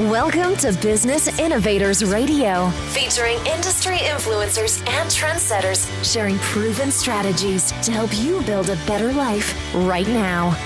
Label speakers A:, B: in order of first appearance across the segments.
A: Welcome to Business Innovators Radio, featuring industry influencers and trendsetters sharing proven strategies to help you build a better life right now.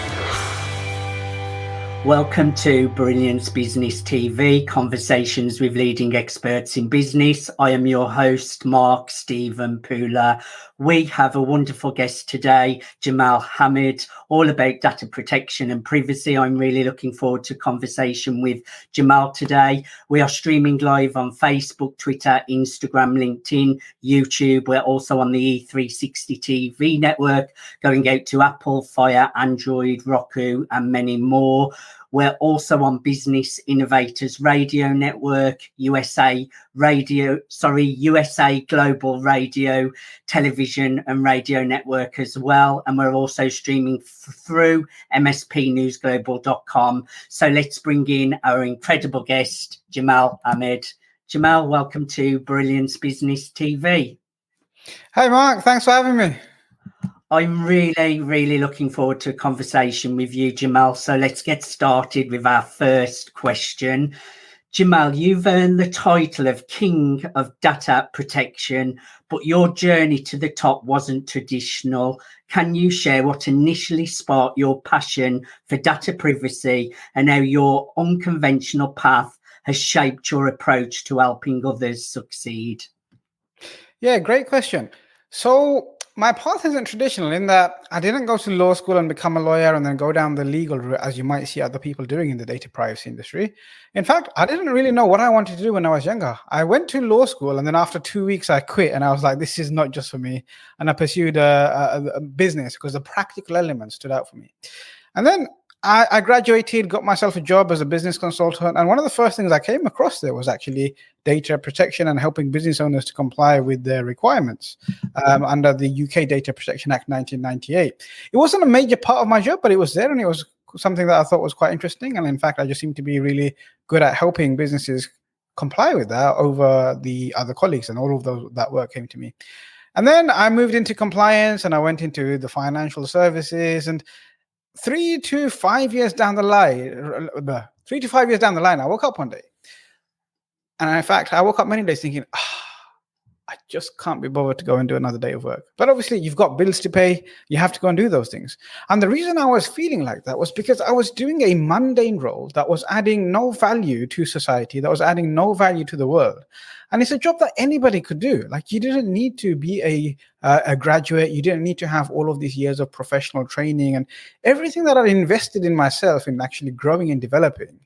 B: Welcome to Brilliance Business TV, conversations with leading experts in business. I am your host, Mark Stephen Pooler. We have a wonderful guest today, Jamal Ahmed, all about data protection and privacy. I'm really looking forward to a conversation with Jamal today. We are streaming live on Facebook, Twitter, Instagram, LinkedIn, YouTube. We're also on the E360 TV network, going out to Apple, Fire, Android, Roku, and many more. We're also on Business Innovators Radio Network, USA Global Radio, Television and Radio Network as well. And we're also streaming through mspnewsglobal.com. So let's bring in our incredible guest, Jamal Ahmed. Jamal, welcome to Brilliance Business TV.
C: Hey, Mark. Thanks for having me.
B: I'm really looking forward to a conversation with you, Jamal. So let's get started with our first question. Jamal, you've earned the title of King of Data Protection, but your journey to the top wasn't traditional. Can you share what initially sparked your passion for data privacy and how your unconventional path has shaped your approach to helping others succeed?
C: Yeah, great question. So my path isn't traditional in that I didn't go to law school and become a lawyer and then go down the legal route as you might see other people doing in the data privacy industry. In fact, I didn't really know what I wanted to do when I was younger. I went to law school and then after 2 weeks I quit and I was like, this is not just for me. And I pursued a business because the practical elements stood out for me. And then I graduated, got myself a job as a business consultant. And one of the first things I came across there was actually data protection and helping business owners to comply with their requirements under the UK Data Protection Act 1998. It wasn't a major part of my job, but it was there and it was something that I thought was quite interesting. And in fact, I just seemed to be really good at helping businesses comply with that over the other colleagues, and all of that work came to me. And then I moved into compliance and I went into the financial services, and 3 to 5 years down the line, I woke up one day. And in fact, I woke up many days thinking, I just can't be bothered to go and do another day of work. But obviously, you've got bills to pay. You have to go and do those things. And the reason I was feeling like that was because I was doing a mundane role that was adding no value to society, that was adding no value to the world. And it's a job that anybody could do. Like, you didn't need to be a graduate. You didn't need to have all of these years of professional training and everything that I'd invested in myself in actually growing and developing.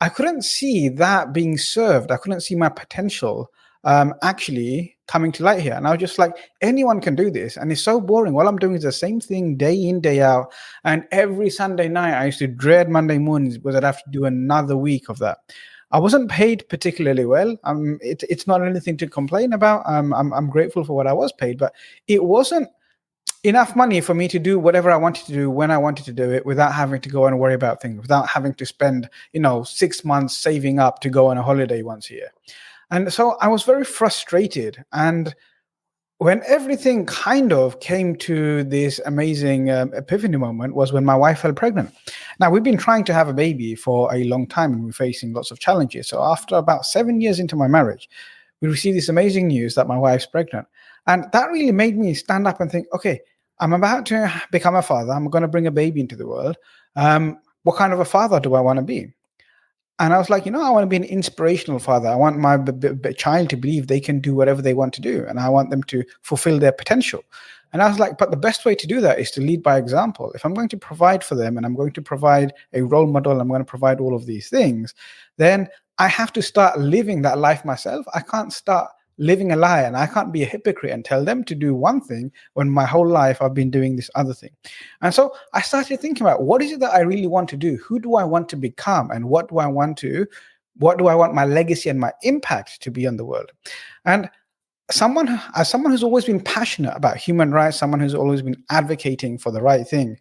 C: I couldn't see that being served. I couldn't see my potential actually coming to light here. And I was just like, anyone can do this. And it's so boring. All I'm doing is the same thing day in, day out. And every Sunday night, I used to dread Monday mornings because I'd have to do another week of that. I wasn't paid particularly well. It's not anything to complain about. I'm grateful for what I was paid, but it wasn't enough money for me to do whatever I wanted to do when I wanted to do it without having to go and worry about things, without having to spend, 6 months saving up to go on a holiday once a year. And so I was very frustrated. And when everything kind of came to this amazing epiphany moment was when my wife fell pregnant. Now, we've been trying to have a baby for a long time and we're facing lots of challenges. So after about 7 years into my marriage, we received this amazing news that my wife's pregnant. And that really made me stand up and think, okay, I'm about to become a father. I'm going to bring a baby into the world. What kind of a father do I want to be? And I was like, I want to be an inspirational father. I want my child to believe they can do whatever they want to do. And I want them to fulfill their potential. And I was like, but the best way to do that is to lead by example. If I'm going to provide for them and I'm going to provide a role model, I'm going to provide all of these things, then I have to start living that life myself. I can't start living a lie, and I can't be a hypocrite and tell them to do one thing when my whole life I've been doing this other thing. And so I started thinking about, what is it that I really want to do? Who do I want to become? And what do I want my legacy and my impact to be on the world? And as someone who's always been passionate about human rights, someone who's always been advocating for the right thing,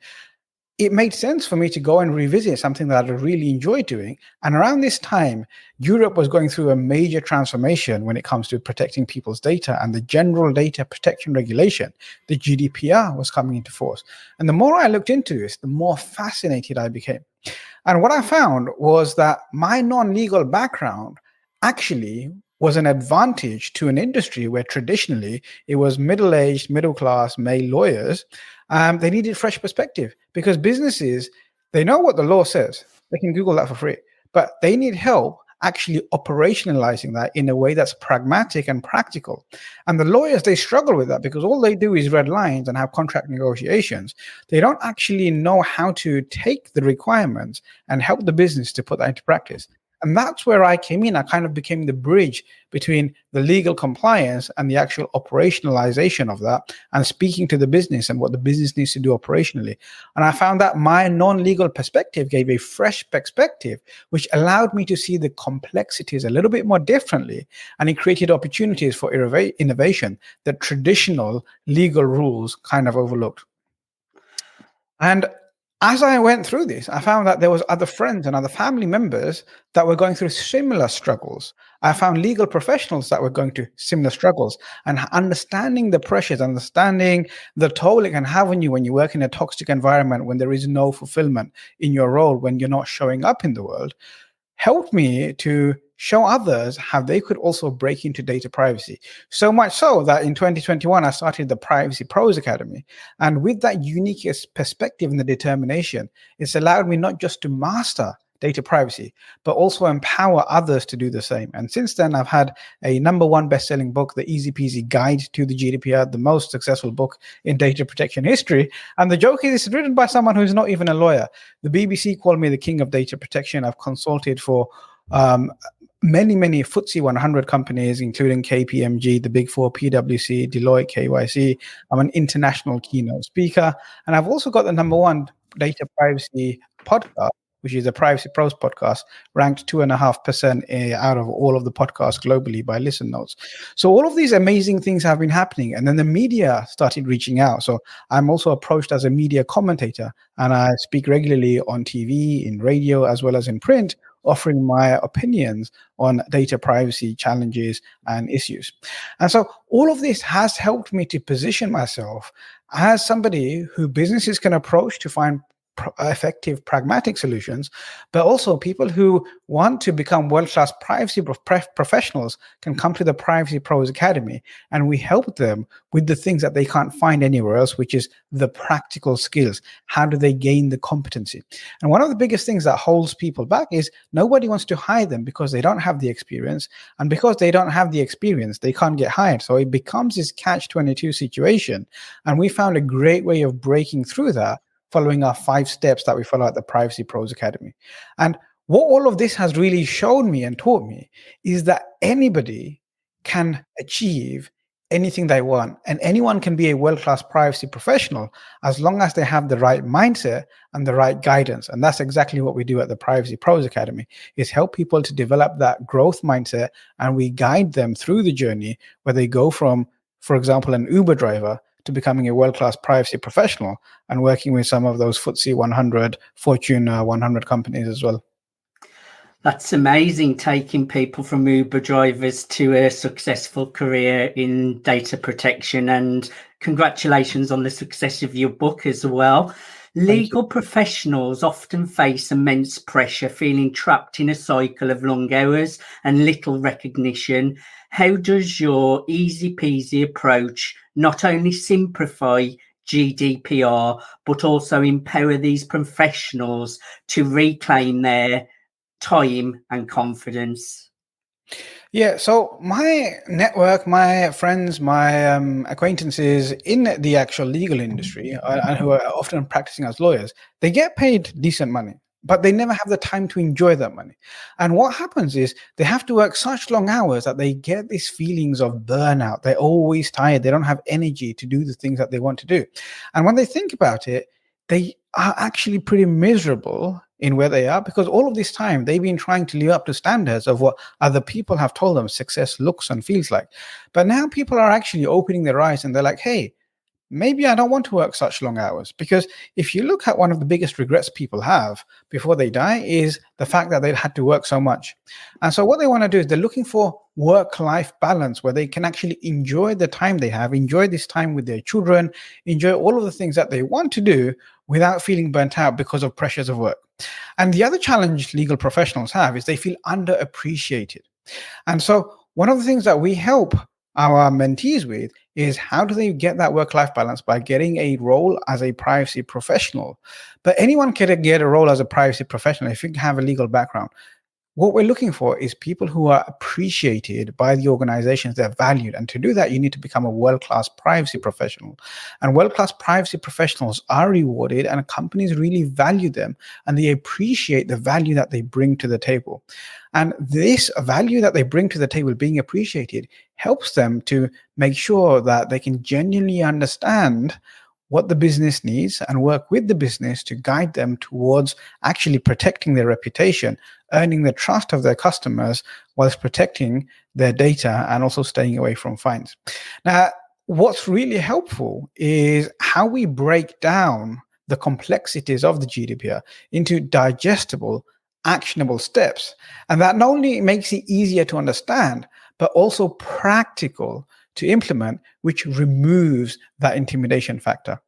C: it made sense for me to go and revisit something that I really enjoyed doing. And around this time, Europe was going through a major transformation when it comes to protecting people's data, and the General Data Protection Regulation, the GDPR, was coming into force. And the more I looked into this, the more fascinated I became. And what I found was that my non-legal background actually was an advantage to an industry where traditionally it was middle-aged, middle-class male lawyers. They needed fresh perspective because businesses, they know what the law says. They can Google that for free, but they need help actually operationalizing that in a way that's pragmatic and practical. And the lawyers, they struggle with that because all they do is read lines and have contract negotiations. They don't actually know how to take the requirements and help the business to put that into practice. And that's where I came in. I kind of became the bridge between the legal compliance and the actual operationalization of that and speaking to the business and what the business needs to do operationally. And I found that my non-legal perspective gave a fresh perspective, which allowed me to see the complexities a little bit more differently. And it created opportunities for innovation that traditional legal rules kind of overlooked. And as I went through this, I found that there was other friends and other family members that were going through similar struggles. I found legal professionals that were going through similar struggles, and understanding the pressures, understanding the toll it can have on you when you work in a toxic environment, when there is no fulfillment in your role, when you're not showing up in the world, helped me to show others how they could also break into data privacy. So much so that in 2021, I started the Privacy Pros Academy. And with that unique perspective and the determination, it's allowed me not just to master data privacy, but also empower others to do the same. And since then, I've had a #1 best-selling book, The Easy Peasy Guide to the GDPR, the most successful book in data protection history. And the joke is, it's written by someone who's not even a lawyer. The BBC called me the king of data protection. I've consulted for many FTSE 100 companies, including KPMG, the Big Four, PwC, Deloitte, KYC. I'm an international keynote speaker. And I've also got the #1 data privacy podcast, which is a Privacy Pros podcast, ranked 2.5% out of all of the podcasts globally by Listen Notes. So all of these amazing things have been happening. And then the media started reaching out. So I'm also approached as a media commentator, and I speak regularly on TV, in radio, as well as in print, offering my opinions on data privacy challenges and issues. And so all of this has helped me to position myself as somebody who businesses can approach to find effective pragmatic solutions, but also people who want to become world-class privacy professionals can come to the Privacy Pros Academy, and we help them with the things that they can't find anywhere else, which is the practical skills. How do they gain the competency? And one of the biggest things that holds people back is nobody wants to hire them because they don't have the experience, and because they don't have the experience, they can't get hired. So it becomes this catch-22 situation, and we found a great way of breaking through that, following our 5 steps that we follow at the Privacy Pros Academy. And what all of this has really shown me and taught me is that anybody can achieve anything they want, and anyone can be a world-class privacy professional as long as they have the right mindset and the right guidance. And that's exactly what we do at the Privacy Pros Academy, is help people to develop that growth mindset, and we guide them through the journey where they go from, for example, an Uber driver to becoming a world-class privacy professional and working with some of those FTSE 100, Fortune 100 companies as well.
B: That's amazing, taking people from Uber drivers to a successful career in data protection, and congratulations on the success of your book as well. Legal professionals often face immense pressure, feeling trapped in a cycle of long hours and little recognition. How does your easy peasy approach not only simplify GDPR, but also empower these professionals to reclaim their time and confidence?
C: Yeah, so my network, my friends, my acquaintances in the actual legal industry, who are often practicing as lawyers, they get paid decent money, but they never have the time to enjoy that money. And what happens is they have to work such long hours that they get these feelings of burnout. They're always tired. They don't have energy to do the things that they want to do. And when they think about it, they are actually pretty miserable in where they are, because all of this time they've been trying to live up to standards of what other people have told them success looks and feels like. But now people are actually opening their eyes and they're like, hey, maybe I don't want to work such long hours. Because if you look at one of the biggest regrets people have before they die is the fact that they've had to work so much. And so what they want to do is they're looking for work-life balance where they can actually enjoy the time they have, enjoy this time with their children, enjoy all of the things that they want to do without feeling burnt out because of pressures of work. And the other challenge legal professionals have is they feel underappreciated. And so one of the things that we help our mentees with is how do they get that work-life balance by getting a role as a privacy professional. But anyone can get a role as a privacy professional if you have a legal background. What we're looking for is people who are appreciated by the organizations, they're valued. And to do that, you need to become a world-class privacy professional. And world-class privacy professionals are rewarded, and companies really value them, and they appreciate the value that they bring to the table. And this value that they bring to the table, being appreciated, helps them to make sure that they can genuinely understand what the business needs and work with the business to guide them towards actually protecting their reputation, earning the trust of their customers whilst protecting their data and also staying away from fines. Now, what's really helpful is how we break down the complexities of the GDPR into digestible, actionable steps. And that not only makes it easier to understand, but also practical to implement, which removes that intimidation factor.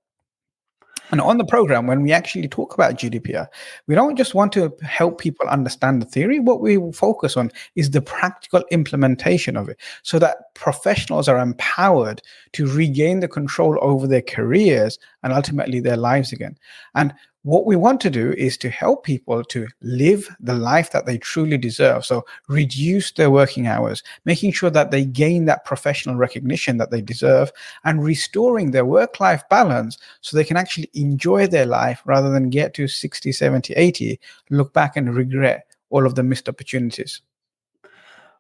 C: And on the program, when we actually talk about GDPR, we don't just want to help people understand the theory. What we will focus on is the practical implementation of it so that professionals are empowered to regain the control over their careers and ultimately their lives again. And what we want to do is to help people to live the life that they truly deserve. So reduce their working hours, making sure that they gain that professional recognition that they deserve, and restoring their work-life balance so they can actually enjoy their life rather than get to 60, 70, 80, look back and regret all of the missed opportunities.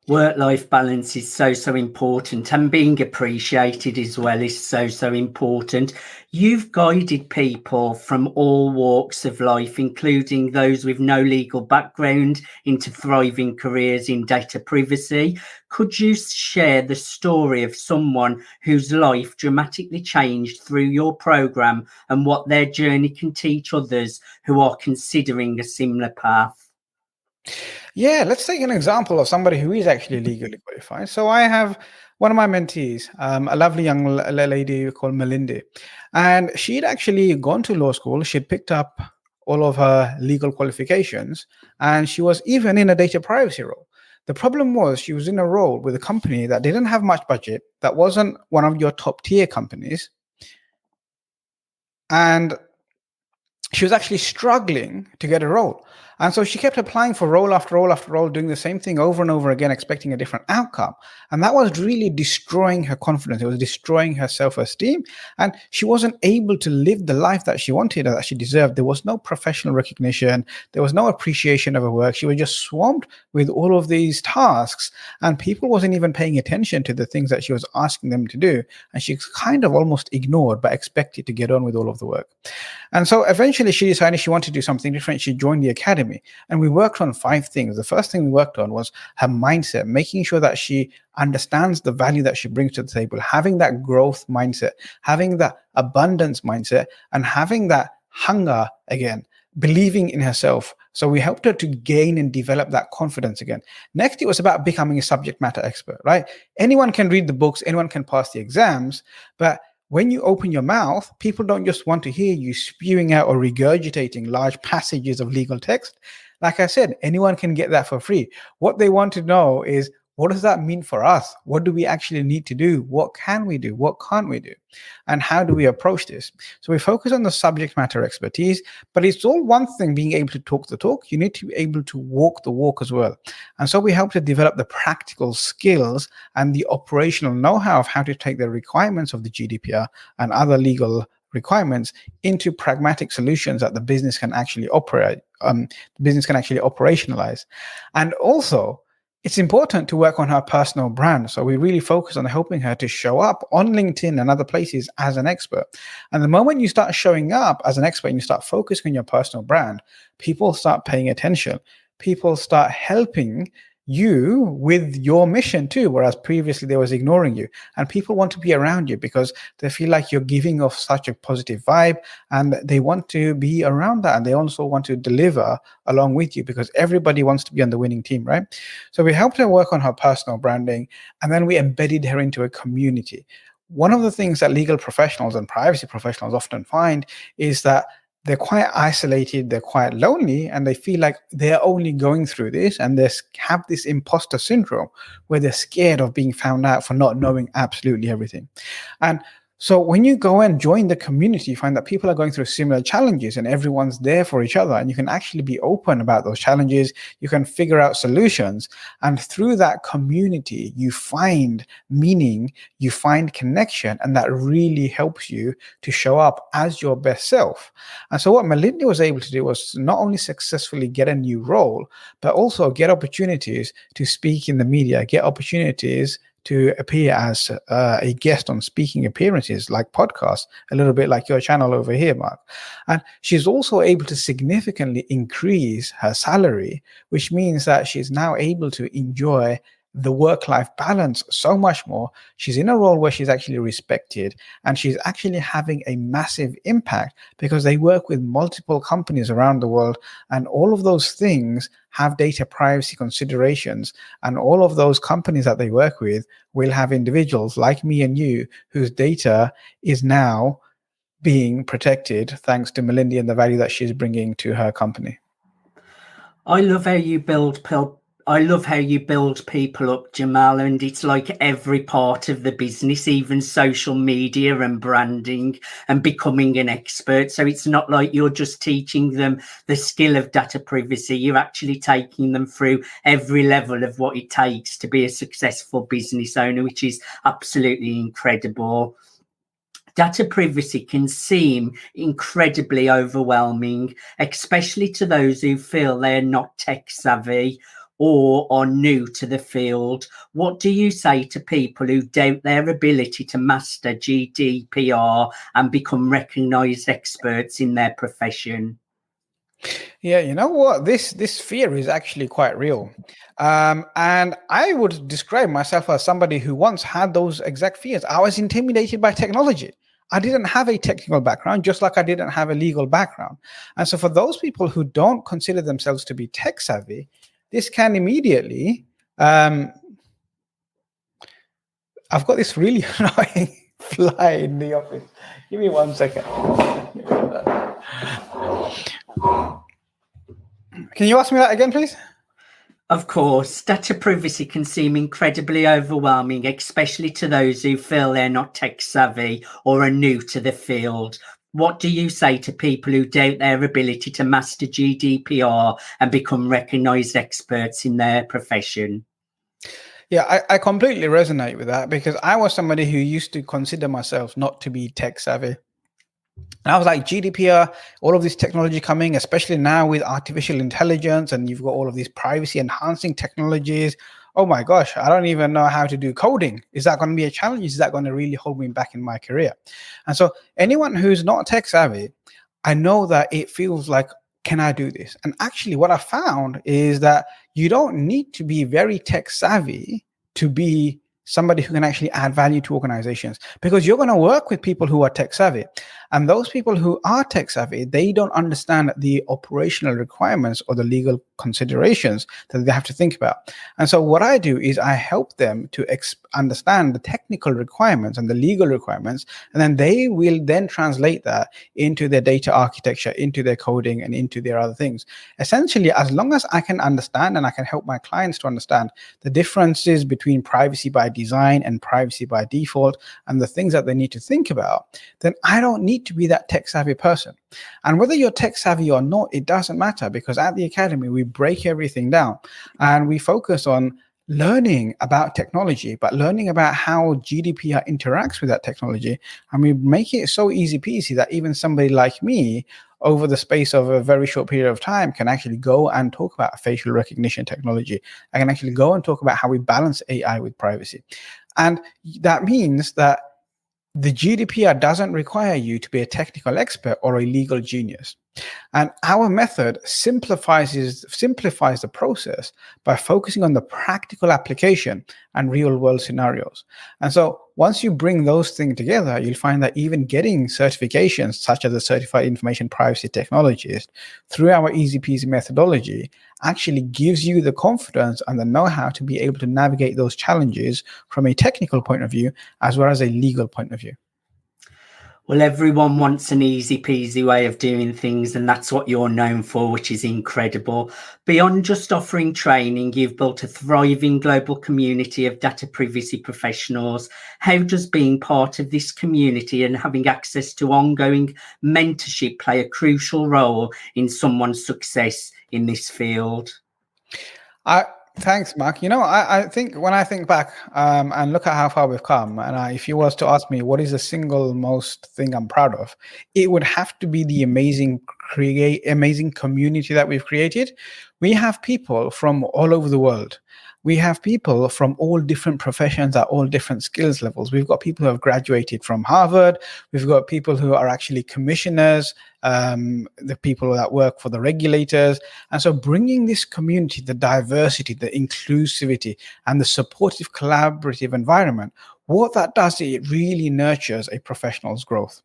B: Work-life balance is so important, and being appreciated as well is so important. You've guided people from all walks of life, including those with no legal background, into thriving careers in data privacy. Could you share the story of someone whose life dramatically changed through your program and what their journey can teach others who are considering a similar path?
C: Yeah, let's take an example of somebody who is actually legally qualified. So I have one of my mentees, a lovely young lady called Melinda, and she'd actually gone to law school. She'd picked up all of her legal qualifications, and she was even in a data privacy role. The problem was she was in a role with a company that didn't have much budget, that wasn't one of your top tier companies, and she was actually struggling to get a role. And so she kept applying for role after role after role, doing the same thing over and over again, expecting a different outcome. And that was really destroying her confidence. It was destroying her self-esteem. And she wasn't able to live the life that she wanted or that she deserved. There was no professional recognition. There was no appreciation of her work. She was just swamped with all of these tasks. And people wasn't even paying attention to the things that she was asking them to do. And she kind of almost ignored, but expected to get on with all of the work. And so eventually she decided she wanted to do something different. She joined the academy. And we worked on 5 things. The first thing we worked on was her mindset, making sure that she understands the value that she brings to the table, having that growth mindset, having that abundance mindset, and having that hunger again, believing in herself. So we helped her to gain and develop that confidence again. Next, it was about becoming a subject matter expert, right? Anyone can read the books, anyone can pass the exams, but when you open your mouth, people don't just want to hear you spewing out or regurgitating large passages of legal text. Like I said, anyone can get that for free. What they want to know is, what does that mean for us? What do we actually need to do? What can we do? What can't we do? And how do we approach this? So we focus on the subject matter expertise, but it's all one thing being able to talk the talk. You need to be able to walk the walk as well. And so we help to develop the practical skills and the operational know-how of how to take the requirements of the GDPR and other legal requirements into pragmatic solutions that the business can actually operate, the business can actually operationalize. And also, it's important to work on her personal brand. So we really focus on helping her to show up on LinkedIn and other places as an expert. And the moment you start showing up as an expert and you start focusing on your personal brand, people start paying attention. People start helping you with your mission too, whereas previously they was ignoring you. And people want to be around you because they feel like you're giving off such a positive vibe, and they want to be around that, and they also want to deliver along with you because everybody wants to be on the winning team, right? So we helped her work on her personal branding, and then we embedded her into a community. One of the things that legal professionals and privacy professionals often find is that they're quite isolated, they're quite lonely, and they feel like they're only going through this, and they have this imposter syndrome where they're scared of being found out for not knowing absolutely everything. And so when you go and join the community, you find that people are going through similar challenges and everyone's there for each other, and you can actually be open about those challenges. You can figure out solutions, and through that community, you find meaning, you find connection, and that really helps you to show up as your best self. And so what Melinda was able to do was not only successfully get a new role, but also get opportunities to speak in the media, get opportunities to appear as a guest on speaking appearances like podcasts, a little bit like your channel over here, Mark. And she's also able to significantly increase her salary, which means that she's now able to enjoy the work-life balance so much more. She's in a role where she's actually respected, and she's actually having a massive impact because they work with multiple companies around the world, and all of those things have data privacy considerations, and all of those companies that they work with will have individuals like me and you whose data is now being protected thanks to Melinda and the value that she's bringing to her company.
B: I love how you build people up, Jamal, and it's like every part of the business, even social media and branding and becoming an expert. So it's not like you're just teaching them the skill of data privacy. You're actually taking them through every level of what it takes to be a successful business owner, which is absolutely incredible. Data privacy can seem incredibly overwhelming, especially to those who feel they're not tech savvy or are new to the field. What do you say to people who doubt their ability to master GDPR and become recognised experts in their profession?
C: Yeah, you know what? This fear is actually quite real. And I would describe myself as somebody who once had those exact fears. I was intimidated by technology. I didn't have a technical background, just like I didn't have a legal background. And so for those people who don't consider themselves to be tech savvy, this can immediately, I've got this really annoying fly in the office. Give me 1 second. Can you ask me that again, please?
B: Of course, data privacy can seem incredibly overwhelming, especially to those who feel they're not tech savvy or are new to the field. What do you say to people who doubt their ability to master GDPR and become recognised experts in their profession?
C: Yeah, I completely resonate with that because I was somebody who used to consider myself not to be tech savvy. And I was like, GDPR, all of this technology coming, especially now with artificial intelligence, and you've got all of these privacy enhancing technologies. Oh my gosh, I don't even know how to do coding. Is that going to be a challenge? Is that going to really hold me back in my career? And so anyone who's not tech savvy, I know that it feels like, can I do this? And actually what I found is that you don't need to be very tech savvy to be somebody who can actually add value to organizations, because you're going to work with people who are tech savvy. And those people who are tech savvy, they don't understand the operational requirements or the legal considerations that they have to think about. And so what I do is I help them to understand the technical requirements and the legal requirements, and then they will then translate that into their data architecture, into their coding, and into their other things. Essentially, as long as I can understand and I can help my clients to understand the differences between privacy by design and privacy by default and the things that they need to think about, then I don't need to be that tech savvy person. And whether you're tech savvy or not, it doesn't matter, because at the Academy, we break everything down and we focus on learning about technology, but learning about how GDPR interacts with that technology. And we make it so easy peasy that even somebody like me, over the space of a very short period of time, can actually go and talk about facial recognition technology. I can actually go and talk about how we balance AI with privacy. And that means that the GDPR doesn't require you to be a technical expert or a legal genius. And our method simplifies the process by focusing on the practical application and real world scenarios. And so once you bring those things together, you'll find that even getting certifications such as a certified information privacy technologist through our easy peasy methodology actually gives you the confidence and the know-how to be able to navigate those challenges from a technical point of view as well as a legal point of view.
B: Well, everyone wants an easy peasy way of doing things, and that's what you're known for, which is incredible. Beyond just offering training, you've built a thriving global community of data privacy professionals. How does being part of this community and having access to ongoing mentorship play a crucial role in someone's success in this field?
C: Thanks, Mark. I think when I think back and look at how far we've come, and if you was to ask me what is the single most thing I'm proud of, it would have to be the amazing community that we've created. We have people from all over the world. We have people from all different professions at all different skills levels. We've got people who have graduated from Harvard. We've got people who are actually commissioners, the people that work for the regulators. And so bringing this community, the diversity, the inclusivity, and the supportive collaborative environment, what that does, it really nurtures a professional's growth.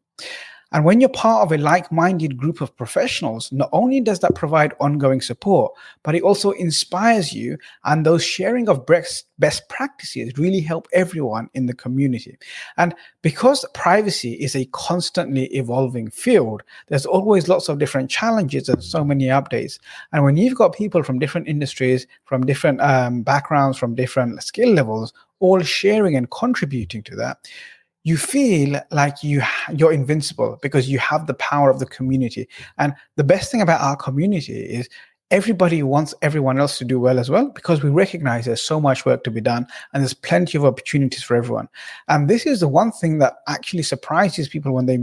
C: And when you're part of a like-minded group of professionals, not only does that provide ongoing support, but it also inspires you, and those sharing of best practices really help everyone in the community. And because privacy is a constantly evolving field, there's always lots of different challenges and so many updates. And when you've got people from different industries, from different backgrounds, from different skill levels, all sharing and contributing to that, you feel like you're invincible because you have the power of the community. And the best thing about our community is everybody wants everyone else to do well as well, because we recognize there's so much work to be done and there's plenty of opportunities for everyone. And this is the one thing that actually surprises people when they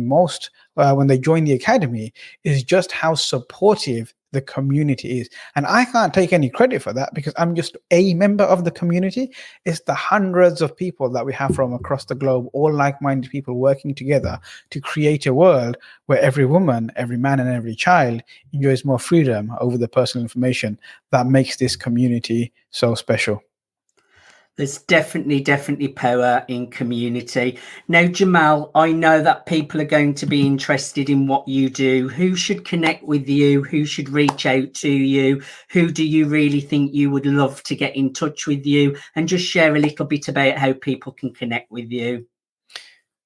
C: join the academy, is just how supportive the community is. And I can't take any credit for that because I'm just a member of the community. It's the hundreds of people that we have from across the globe, all like-minded people working together to create a world where every woman, every man, and every child enjoys more freedom over their personal information, that makes this community so special.
B: There's definitely power in community. Now, Jamal, I know that people are going to be interested in what you do. Who should connect with you? Who should reach out to you? Who do you really think you would love to get in touch with you? And just share a little bit about how people can connect with you.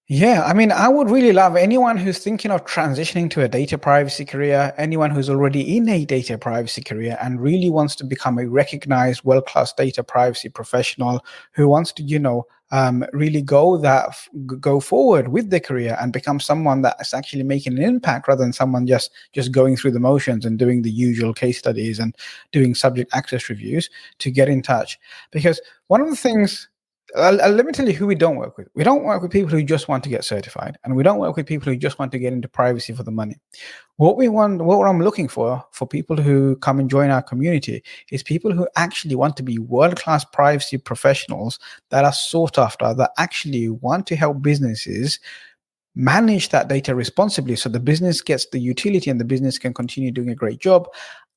C: Yeah, I mean, I would really love anyone who's thinking of transitioning to a data privacy career, anyone who's already in a data privacy career and really wants to become a recognized world-class data privacy professional, who wants to, really go forward with their career and become someone that's actually making an impact rather than someone just going through the motions and doing the usual case studies and doing subject access reviews, to get in touch. Because one of the things, let me tell you who we don't work with. We don't work with people who just want to get certified, and we don't work with people who just want to get into privacy for the money. What I'm looking for people who come and join our community is people who actually want to be world-class privacy professionals that are sought after, that actually want to help businesses manage that data responsibly so the business gets the utility and the business can continue doing a great job,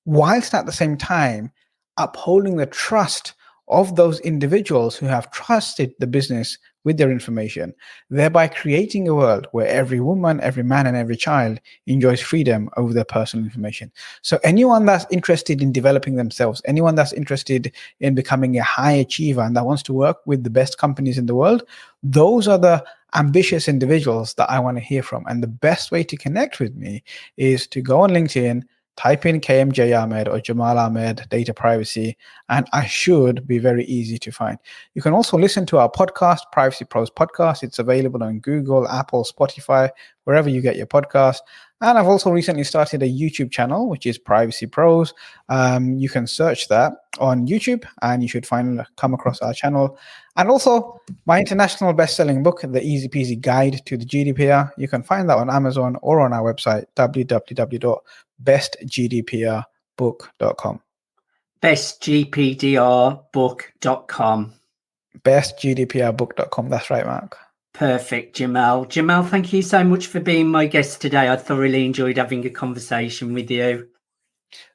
C: whilst at the same time upholding the trust of those individuals who have trusted the business with their information, thereby creating a world where every woman, every man, and every child enjoys freedom over their personal information. So anyone that's interested in developing themselves, anyone that's interested in becoming a high achiever and that wants to work with the best companies in the world, those are the ambitious individuals that I want to hear from. And the best way to connect with me is to go on LinkedIn, type in KMJ Ahmed or Jamal Ahmed data privacy, and I should be very easy to find. You can also listen to our podcast, Privacy Pros Podcast. It's available on Google, Apple, Spotify, wherever you get your podcast. And I've also recently started a YouTube channel, which is Privacy Pros. You can search that on YouTube and you should come across our channel. And also my international best-selling book, The Easy Peasy Guide to the GDPR. You can find that on Amazon or on our website, www.bestgdprbook.com.
B: Bestgdprbook.com.
C: Bestgdprbook.com. That's right, Mark.
B: Perfect, Jamal. Jamal, thank you so much for being my guest today. I thoroughly enjoyed having a conversation with you.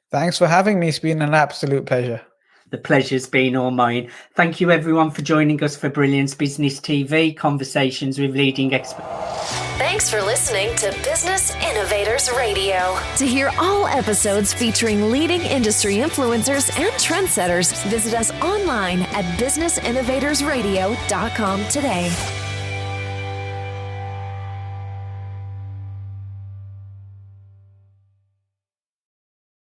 C: Thanks for having me. It's been an absolute pleasure.
B: The pleasure's been all mine. Thank you, everyone, for joining us for Brilliance Business TV, conversations with leading experts.
A: Thanks for listening to Business Innovators Radio. To hear all episodes featuring leading industry influencers and trendsetters, visit us online at businessinnovatorsradio.com today.